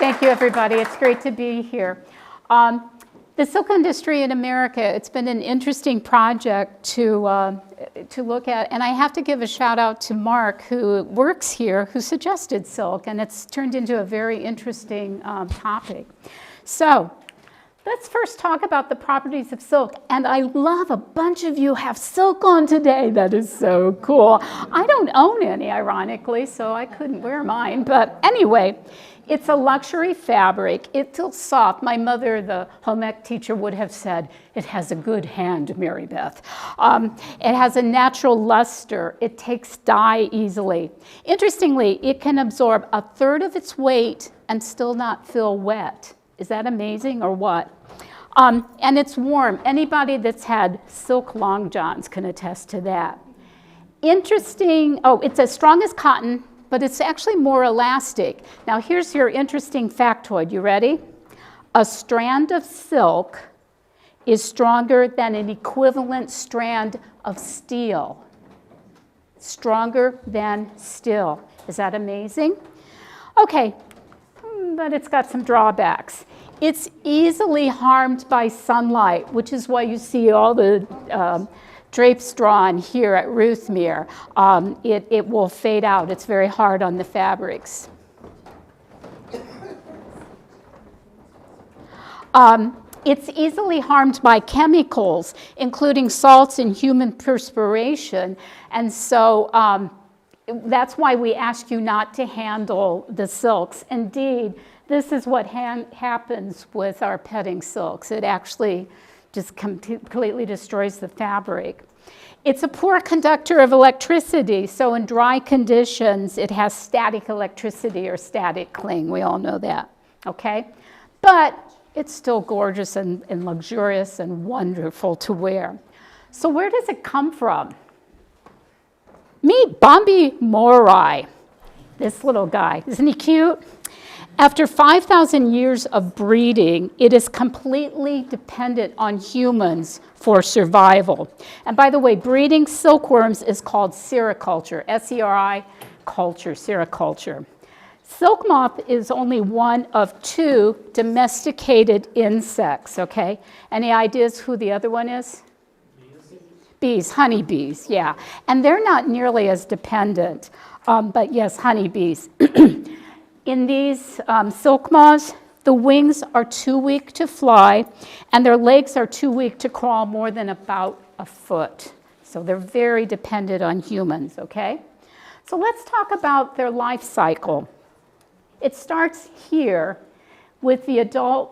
Thank you, everybody. It's great to be here. The silk industry in America, it's been an interesting project to look at, and I have to give a shout out to Mark, who works here, who suggested silk, and it's turned into a very interesting topic. So let's first talk about the properties of silk, and I love a bunch of you have silk on today. That is so cool. I don't own any, ironically, so I couldn't wear mine, but anyway, it's a luxury fabric. It feels soft. My mother, the home ec teacher, would have said, it has a good hand, Mary Beth. It has a natural luster. It takes dye easily. Interestingly, it can absorb a third of its weight and still not feel wet. Is that amazing or what? And it's warm. Anybody that's had silk long johns can attest to that. Interesting, it's as strong as cotton, but it's actually more elastic. Now here's your interesting factoid. You ready? A strand of silk is stronger than an equivalent strand of steel. Stronger than steel. Is that amazing? Okay, but it's got some drawbacks. It's easily harmed by sunlight, which is why you see all the drapes drawn here at Ruthmere. It will fade out. It's very hard on the fabrics. It's easily harmed by chemicals, including salts and human perspiration. And so that's why we ask you not to handle the silks. Indeed, this is what happens with our petting silks. It actually just completely destroys the fabric. It's a poor conductor of electricity, so in dry conditions, it has static electricity or static cling. We all know that, okay? But it's still gorgeous and luxurious and wonderful to wear. So where does it come from? Meet Bombi Morai, this little guy. Isn't he cute? After 5,000 years of breeding, it is completely dependent on humans for survival. And by the way, breeding silkworms is called sericulture, S-E-R-I culture, sericulture. Silk moth is only one of 2 domesticated insects, okay? Any ideas who the other one is? Bees, honeybees, yeah. And they're not nearly as dependent, but yes, honeybees. In these silk moths, the wings are too weak to fly, and their legs are too weak to crawl more than about a foot. So they're very dependent on humans, okay? So let's talk about their life cycle. It starts here with the adult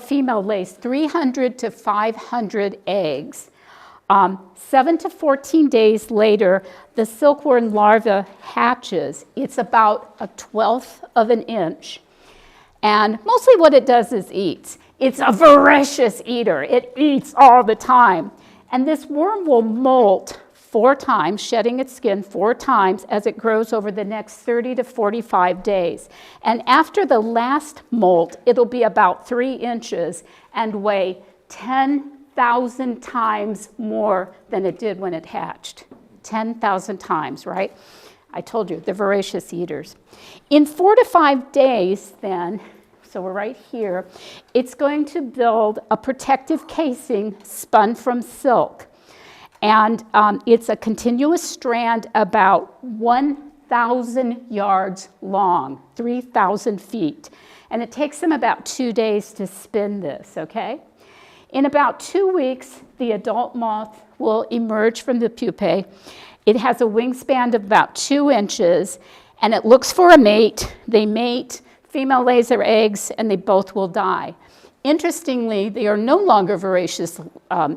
female lays 300 to 500 eggs. 7 to 14 days later, the silkworm larva hatches. It's about a 1/12 of an inch. And mostly what it does is eats. It's a voracious eater. It eats all the time. And this worm will molt 4 times, shedding its skin 4 times as it grows over the next 30 to 45 days. And after the last molt, it'll be about 3 inches and weigh 10,000 times more than it did when it hatched. 10,000 times, right? I told you, they're voracious eaters. In 4 to 5 days then, so we're right here, it's going to build a protective casing spun from silk. And it's a continuous strand about 1,000 yards long, 3,000 feet. And it takes them about 2 days to spin this, okay? In about 2 weeks, the adult moth will emerge from the pupae. It has a wingspan of about 2 inches, and it looks for a mate. They mate, female lays their eggs, and they both will die. Interestingly, they are no longer voracious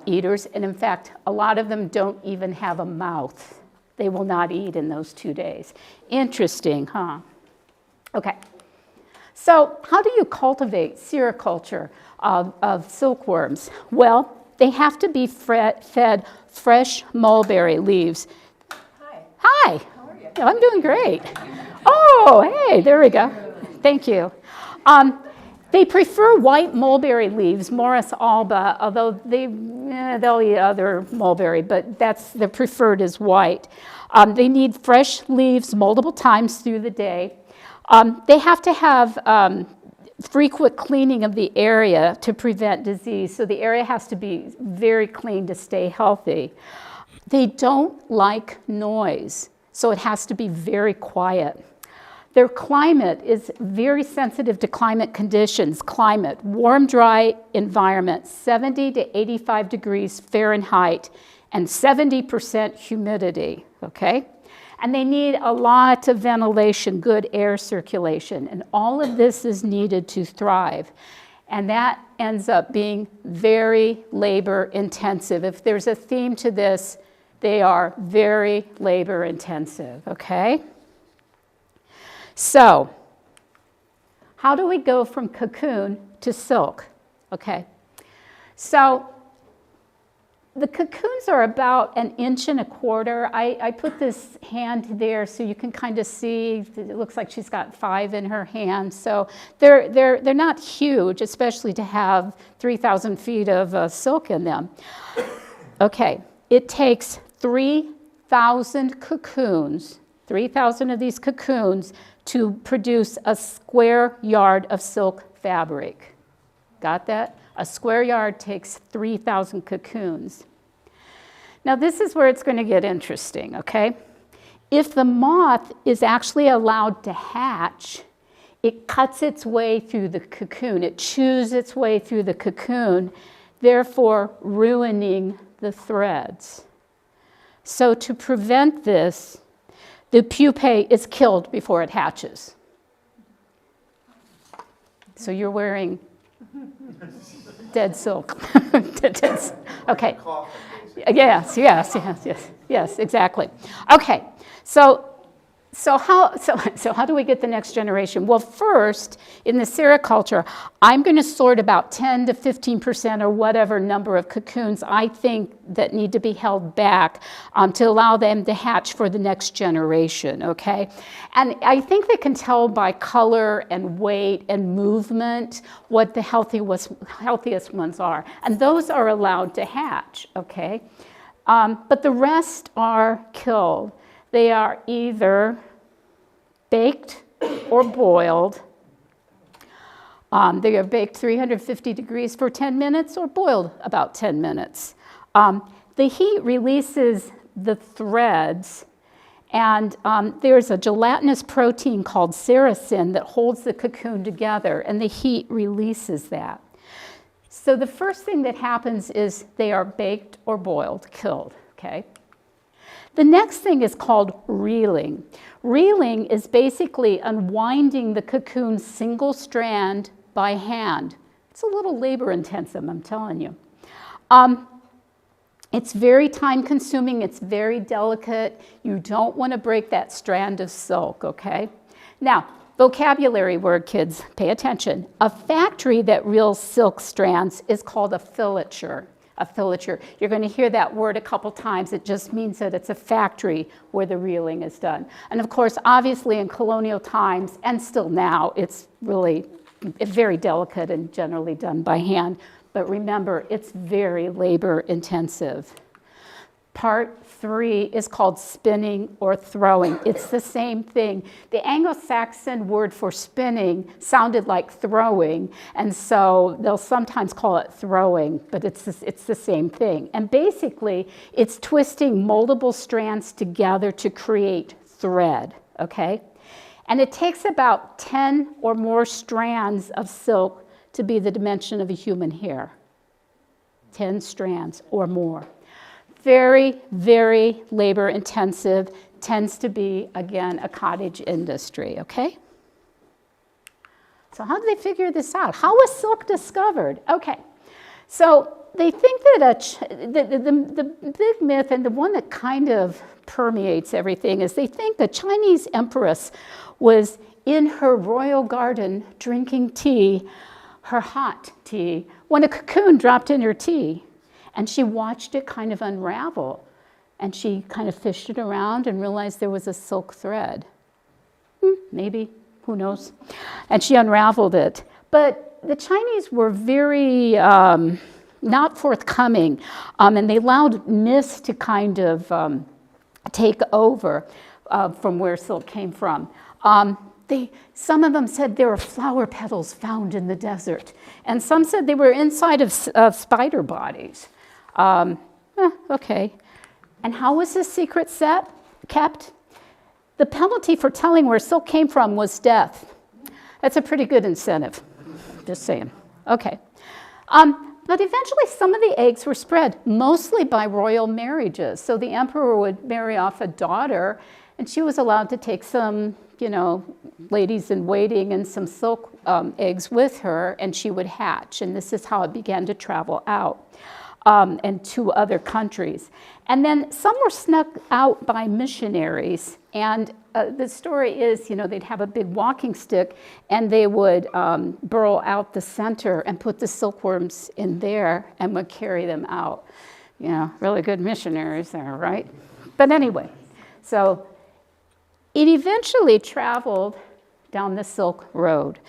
eaters, and in fact, a lot of them don't even have a mouth. They will not eat in those 2 days. Interesting, huh? Okay. So how do you cultivate sericulture of silkworms? Well, they have to be fed fresh mulberry leaves. Hi. Hi. How are you? I'm doing great. Oh, hey, there we go. Thank you. They prefer white mulberry leaves, Morus alba, although they'll eat other mulberry, but the preferred is white. They need fresh leaves multiple times through the day. They have to have frequent cleaning of the area to prevent disease. So the area has to be very clean to stay healthy. They don't like noise, so it has to be very quiet. Their climate is very sensitive to climate conditions. Climate, warm, dry environment, 70 to 85 degrees Fahrenheit, and 70% humidity, okay? And they need a lot of ventilation, good air circulation, and all of this is needed to thrive. And that ends up being very labor intensive. If there's a theme to this, they are very labor intensive, okay? So, how do we go from cocoon to silk? Okay, so the cocoons are about 1.25 inches. I put this hand there so you can kind of see. It looks like she's got 5 in her hand. So they're not huge, especially to have 3,000 feet of silk in them. Okay, it takes 3,000 cocoons, 3,000 of these cocoons, to produce a square yard of silk fabric. Got that? A square yard takes 3,000 cocoons. Now this is where it's going to get interesting, okay? If the moth is actually allowed to hatch, it cuts its way through the cocoon. It chews its way through the cocoon, therefore ruining the threads. So to prevent this, the pupae is killed before it hatches. So you're wearing dead silk. Okay. Yes, exactly. Okay, so how do we get the next generation? Well, first, in the sericulture, I'm going to sort about 10 to 15% or whatever number of cocoons I think that need to be held back to allow them to hatch for the next generation, okay? And I think they can tell by color and weight and movement what the healthiest ones are. And those are allowed to hatch, okay? But the rest are killed. They are either baked or boiled. They are baked 350 degrees for 10 minutes or boiled about 10 minutes. The heat releases the threads, and there's a gelatinous protein called sericin that holds the cocoon together, and the heat releases that. So the first thing that happens is they are baked or boiled, killed, okay? The next thing is called reeling. Reeling is basically unwinding the cocoon's single strand by hand. It's a little labor intensive, I'm telling you. It's very time consuming, it's very delicate. You don't want to break that strand of silk, okay? Now, vocabulary word, kids, pay attention. A factory that reels silk strands is called a filature. A filature. You're going to hear that word a couple times. It just means that it's a factory where the reeling is done. And of course, obviously in colonial times, and still now, it's really very delicate and generally done by hand. But remember, it's very labor intensive. Part 3 is called spinning or throwing. It's the same thing. The Anglo-Saxon word for spinning sounded like throwing, and so they'll sometimes call it throwing, but it's the same thing. And basically, it's twisting multiple strands together to create thread, okay? And it takes about 10 or more strands of silk to be the dimension of a human hair. 10 strands or more. Very, very labor intensive, tends to be, again, a cottage industry, okay? So how did they figure this out? How was silk discovered? Okay, so they think that the big myth and the one that kind of permeates everything is they think the Chinese empress was in her royal garden drinking tea, her hot tea, when a cocoon dropped in her tea. And she watched it kind of unravel. And she kind of fished it around and realized there was a silk thread. Maybe, who knows? And she unraveled it. But the Chinese were very not forthcoming. And they allowed myths to kind of take over from where silk came from. Some of them said there were flower petals found in the desert, and some said they were inside of spider bodies. Okay. And how was this secret kept? The penalty for telling where silk came from was death. That's a pretty good incentive, just saying. Okay. But eventually some of the eggs were spread, mostly by royal marriages. So the emperor would marry off a daughter, and she was allowed to take some, ladies in waiting and some silk eggs with her, and she would hatch. And this is how it began to travel out and to other countries. And then some were snuck out by missionaries. And the story is, they'd have a big walking stick, and they would burrow out the center and put the silkworms in there and would carry them out. Really good missionaries there, right? But anyway, so it eventually traveled down the Silk Road.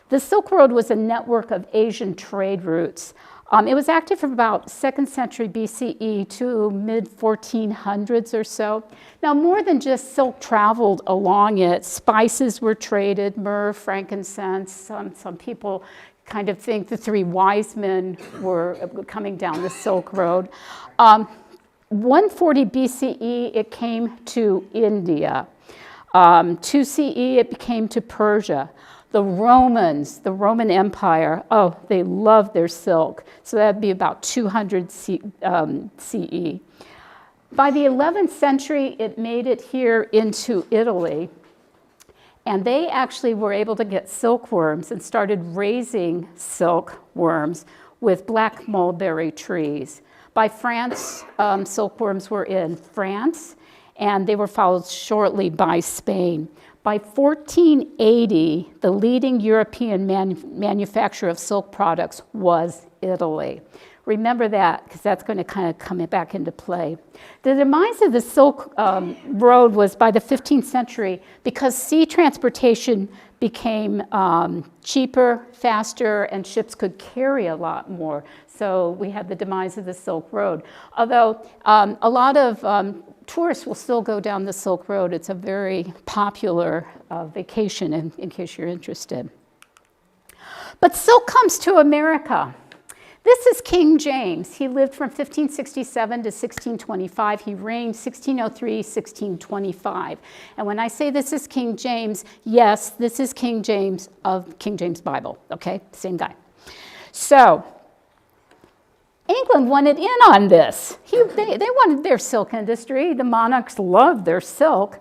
The Silk Road was a network of Asian trade routes. It was active from about 2nd century BCE to mid-1400s or so. Now, more than just silk traveled along it. Spices were traded, myrrh, frankincense. Some people kind of think the 3 wise men were coming down the Silk Road. 140 BCE, it came to India. 2 CE, it came to Persia. The Romans, the Roman Empire, they loved their silk. So that'd be about 200 CE. By the 11th century, it made it here into Italy. And they actually were able to get silkworms and started raising silkworms with black mulberry trees. By France, silkworms were in France, and they were followed shortly by Spain. By 1480, the leading European manufacturer of silk products was Italy. Remember that, because that's going to kind of come back into play. The demise of the Silk Road was by the 15th century because sea transportation became cheaper, faster, and ships could carry a lot more. So we had the demise of the Silk Road. Although a lot of tourists will still go down the Silk Road. It's a very popular vacation, in case you're interested. But silk comes to America. This is King James. He lived from 1567 to 1625. He reigned 1603, 1625. And when I say this is King James, yes, this is King James of King James Bible, okay? Same guy. So England wanted in on this. They wanted their silk industry. The monarchs loved their silk.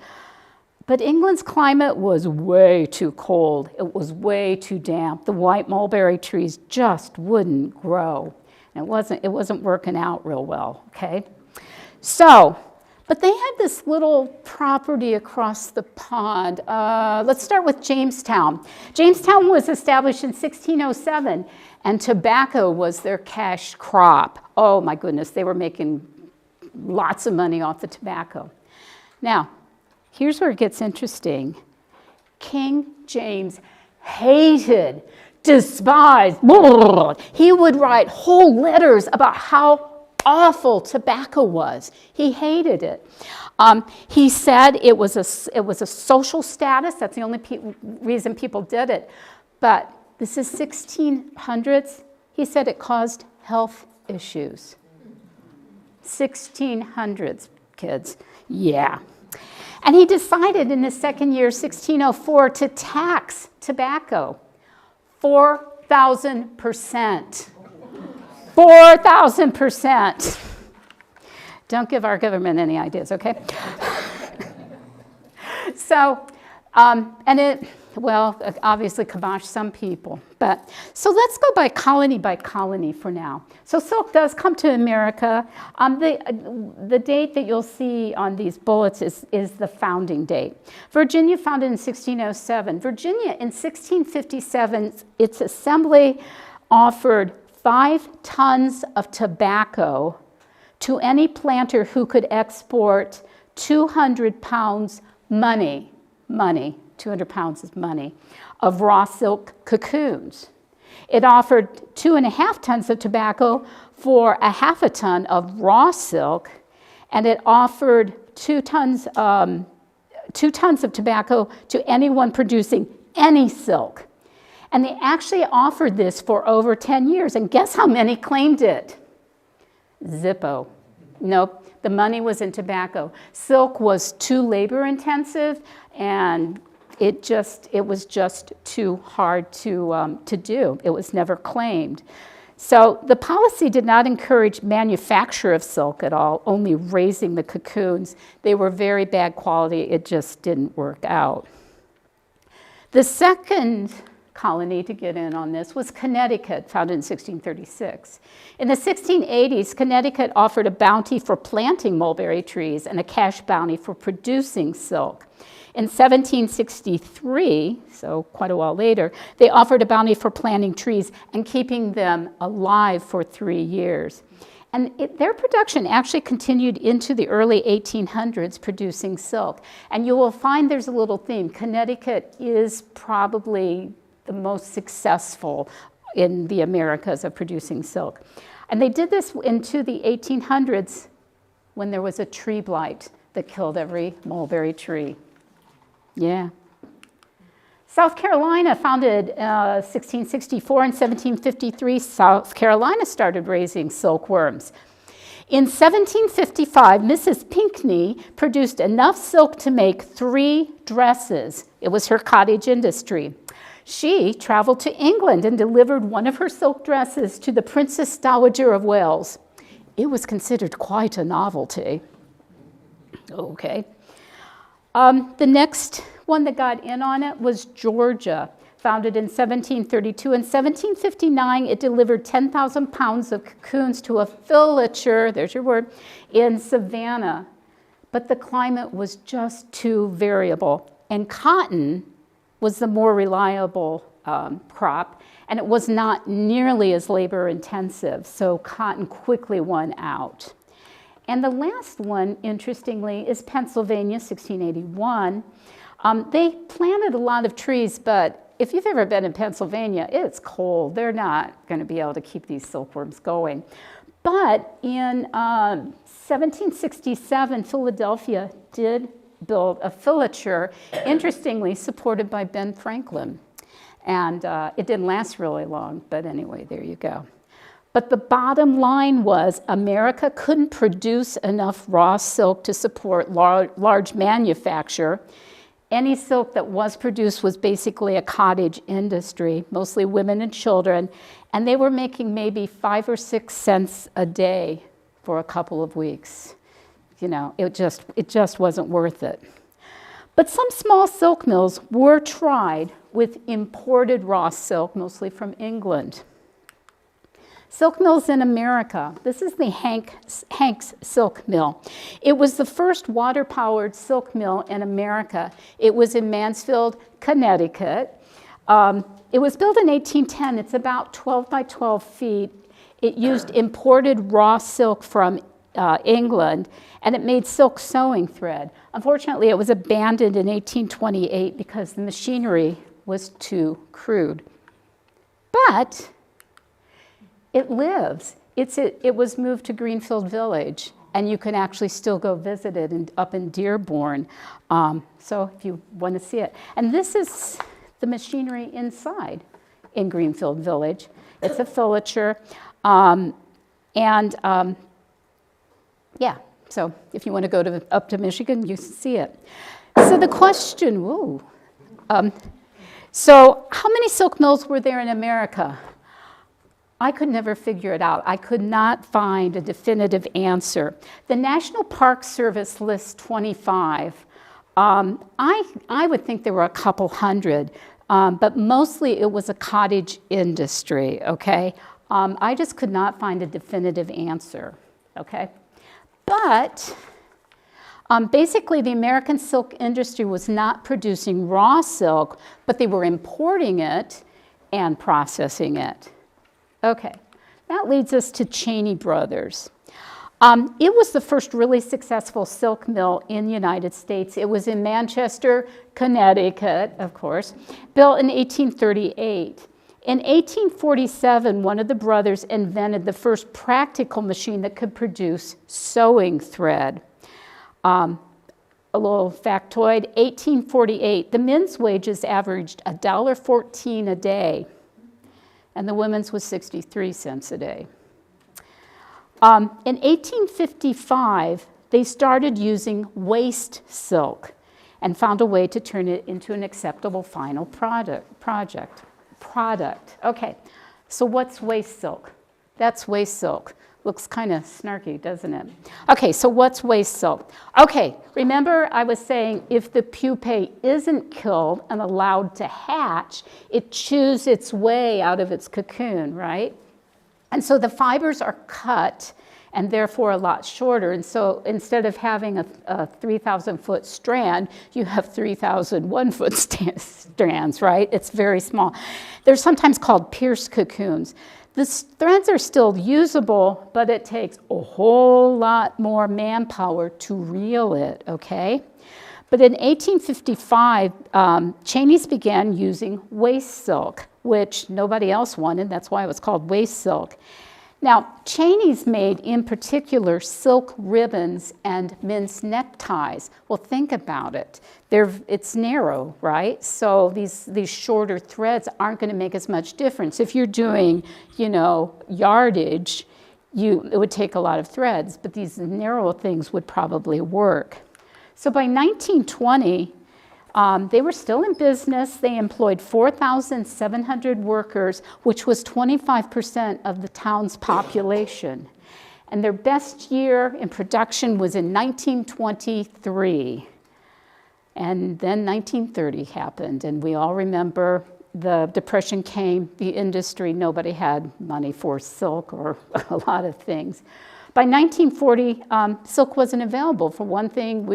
But England's climate was way too cold. It was way too damp. The white mulberry trees just wouldn't grow. And it wasn't working out real well, okay? So, but they had this little property across the pond. Let's start with Jamestown. Jamestown was established in 1607, and tobacco was their cash crop. Oh my goodness, they were making lots of money off the tobacco. Now, here's where it gets interesting. King James hated, despised, he would write whole letters about how awful tobacco was. He hated it. He said it was a social status. That's the only reason people did it. But this is 1600s. He said it caused health issues. 1600s, kids. Yeah. And he decided in his second year, 1604, to tax tobacco 4,000%. 4,000%. Don't give our government any ideas, okay? So, and it, well, obviously kiboshed some people. But, so let's go by colony for now. So silk does come to America. The date that you'll see on these bullets is the founding date. Virginia founded in 1607. Virginia in 1657, its assembly offered 5 tons of tobacco to any planter who could export 200 pounds money, 200 pounds is money, of raw silk cocoons. It offered 2.5 tons of tobacco for 0.5 ton of raw silk, and it offered 2 tons 2 tons of tobacco to anyone producing any silk. And they actually offered this for over 10 years. And guess how many claimed it? Zippo. Nope, the money was in tobacco. Silk was too labor intensive, and it was just too hard to do. It was never claimed. So the policy did not encourage manufacture of silk at all, only raising the cocoons. They were very bad quality. It just didn't work out. The second colony to get in on this was Connecticut, founded in 1636. In the 1680s, Connecticut offered a bounty for planting mulberry trees and a cash bounty for producing silk. In 1763, so quite a while later, they offered a bounty for planting trees and keeping them alive for 3 years. And their production actually continued into the early 1800s, producing silk. And you will find there's a little theme. Connecticut is probably the most successful in the Americas of producing silk. And they did this into the 1800s when there was a tree blight that killed every mulberry tree. Yeah. South Carolina, founded 1664 and 1753, South Carolina started raising silkworms. In 1755, Mrs. Pinckney produced enough silk to make 3 dresses. It was her cottage industry. She traveled to England and delivered one of her silk dresses to the Princess Dowager of Wales. It was considered quite a novelty. Okay. The next one that got in on it was Georgia, founded in 1732. In 1759, it delivered 10,000 pounds of cocoons to a filature, there's your word, in Savannah. But the climate was just too variable, and cotton was the more reliable crop, and it was not nearly as labor intensive, so cotton quickly won out. And the last one, interestingly, is Pennsylvania, 1681. They planted a lot of trees, but if you've ever been in Pennsylvania, it's cold. They're not going to be able to keep these silkworms going. But in 1767, Philadelphia did build a filature, interestingly supported by Ben Franklin. And it didn't last really long, but anyway, there you go. But the bottom line was America couldn't produce enough raw silk to support large manufacture. Any silk that was produced was basically a cottage industry, mostly women and children, and they were making maybe 5 or 6 cents a day for a couple of weeks. You know, it just wasn't worth it. But some small silk mills were tried with imported raw silk, mostly from England. Silk mills in America. This is the Hanks Silk Mill. It was the first water-powered silk mill in America. It was in Mansfield, Connecticut. It was built in 1810. It's about 12 by 12 feet. It used imported raw silk from England, and it made silk sewing thread. Unfortunately, it was abandoned in 1828 because the machinery was too crude. But it lives. It was moved to Greenfield Village, and you can actually still go visit it up in Dearborn. So if you want to see it. And this is the machinery inside in Greenfield Village. It's a filature. Yeah, so if you want to go up to Michigan, you see it. So the question, so how many silk mills were there in America? I could never figure it out. I could not find a definitive answer. The National Park Service lists 25. I would think there were a couple hundred, but mostly it was a cottage industry, okay? I just could not find a definitive answer, okay? But basically the American silk industry was not producing raw silk, but they were importing it and processing it. Okay, that leads us to Cheney Brothers. It was the first really successful silk mill in the United States. It was in Manchester, Connecticut, of course, built in 1838. In 1847, one of the brothers invented the first practical machine that could produce sewing thread. a little factoid, 1848, the men's wages averaged $1.14 a day, and the women's was 63 cents a day. In 1855, they started using waste silk and found a way to turn it into an acceptable final product. Okay, so what's waste silk? That's waste silk. Looks kind of snarky, doesn't it? Okay, so what's waste silk? Okay, remember I was saying if the pupae isn't killed and allowed to hatch, it chews its way out of its cocoon, right? And so the fibers are cut and therefore a lot shorter. And so instead of having a 3,000-foot strand, you have 3,000 one-foot strands, right? It's very small. They're sometimes called pierce cocoons. The threads are still usable, but it takes a whole lot more manpower to reel it, okay? But in 1855, Cheney's began using waste silk, which nobody else wanted. That's why it was called waste silk. Now, Cheney's made, in particular, silk ribbons and men's neckties. Well, think about it. It's narrow, right? So these shorter threads aren't going to make as much difference. If you're doing, yardage, it would take a lot of threads, but these narrow things would probably work. So by 1920, they were still in business. They employed 4,700 workers, which was 25% of the town's population. And their best year in production was in 1923. And then 1930 happened, and we all remember the Depression came, the industry, nobody had money for silk or a lot of things. By 1940, silk wasn't available. For one thing,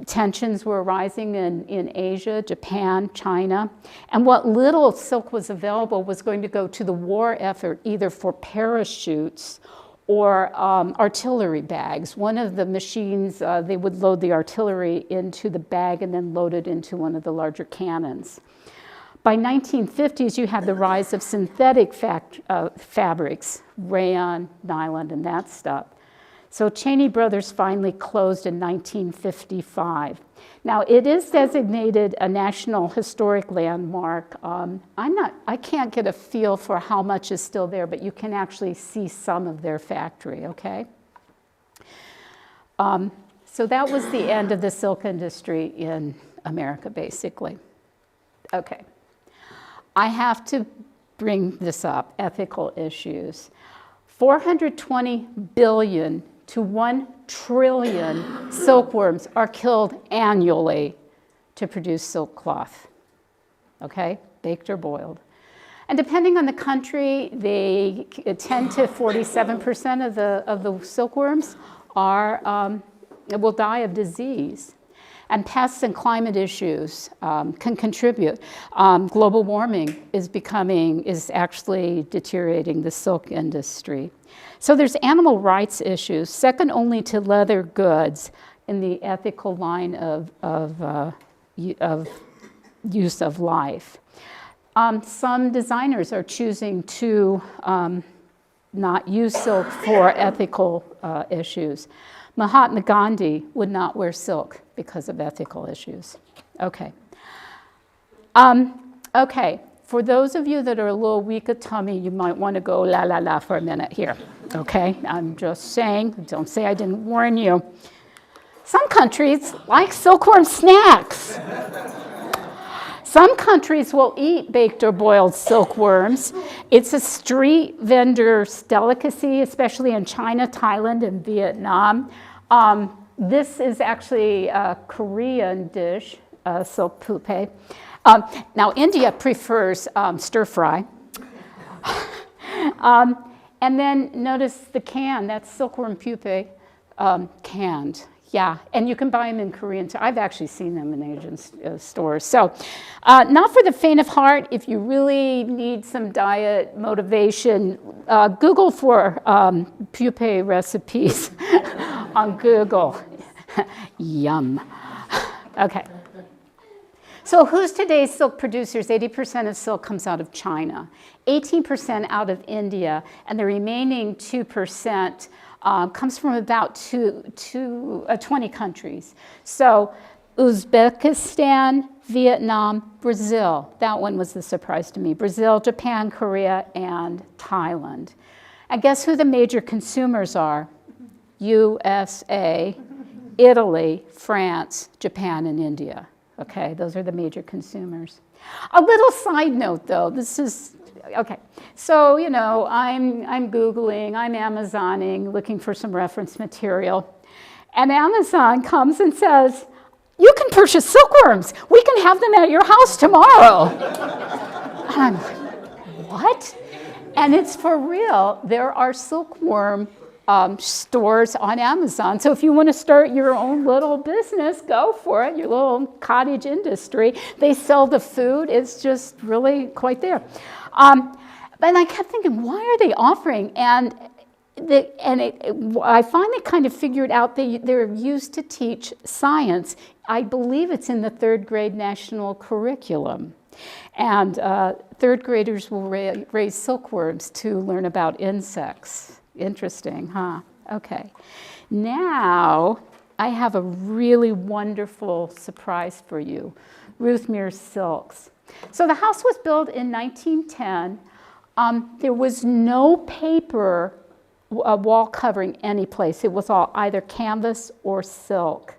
tensions were rising in Asia, Japan, China, and what little silk was available was going to go to the war effort, either for parachutes or artillery bags. One of the machines, they would load the artillery into the bag and then load it into one of the larger cannons. By 1950s, you had the rise of synthetic fabrics, rayon, nylon, and that stuff. So Cheney Brothers finally closed in 1955. Now, it is designated a National Historic Landmark. I can't get a feel for how much is still there, but you can actually see some of their factory, okay? So that was the end of the silk industry in America, basically. Okay. I have to bring this up, ethical issues. 420 billion to 1 trillion silkworms are killed annually to produce silk cloth, okay, baked or boiled. And depending on the country, 10 to 47% of the silkworms will die of disease. And pests and climate issues can contribute. Global warming is actually deteriorating the silk industry. So there's animal rights issues, second only to leather goods in the ethical line of use of life. Some designers are choosing to not use silk for ethical issues. Mahatma Gandhi would not wear silk because of ethical issues. Okay. Okay. For those of you that are a little weak at tummy, you might want to go la la la for a minute here. Okay? I'm just saying, don't say I didn't warn you. Some countries like silkworm snacks. Some countries will eat baked or boiled silkworms. It's a street vendor's delicacy, especially in China, Thailand, and Vietnam. This is actually a Korean dish, silk pupae. Now, India prefers stir fry. And then notice the can, that's silkworm pupae canned. Yeah, and you can buy them in Korean too. I've actually seen them in Asian stores. So, not for the faint of heart. If you really need some diet motivation, Google for pupae recipes on Google. Yum. Okay. So who's today's silk producers? 80% of silk comes out of China, 18% out of India, and the remaining 2% comes from about 20 countries. So Uzbekistan, Vietnam, Brazil. That one was the surprise to me. Brazil, Japan, Korea, and Thailand. And guess who the major consumers are? USA, Italy, France, Japan, and India. Okay, those are the major consumers. A little side note, though. This is, okay. So, you know, I'm Googling, I'm Amazoning, looking for some reference material. And Amazon comes and says, you can purchase silkworms. We can have them at your house tomorrow. And I'm like, what? And it's for real. There are silkworm stores on Amazon. So if you want to start your own little business, go for it, your little cottage industry. They sell the food. It's just really quite there. But I kept thinking, why are they offering? And I finally kind of figured out they're used to teach science. I believe it's in the 3rd grade national curriculum. And 3rd graders will raise silkworms to learn about insects. Interesting, huh? Okay. Now, I have a really wonderful surprise for you. Ruthmere silks. So the house was built in 1910. There was no paper wall covering any place. It was all either canvas or silk.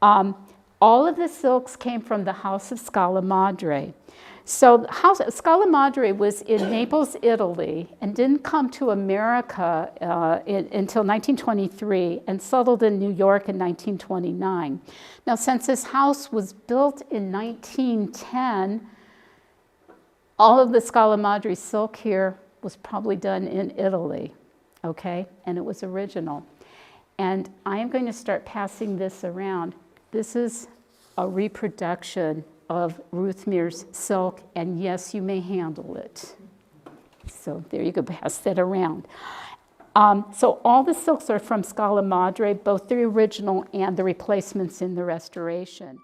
All of the silks came from the House of Scala Madre. So Scala Madre was in Naples, Italy, and didn't come to America until 1923 and settled in New York in 1929. Now, since this house was built in 1910, all of the Scala Madre silk here was probably done in Italy, okay? And it was original. And I am going to start passing this around. This is a reproduction of Ruthmere's silk, and yes, you may handle it. So there you go, pass that around. So all the silks are from Scala Madre, both the original and the replacements in the restoration.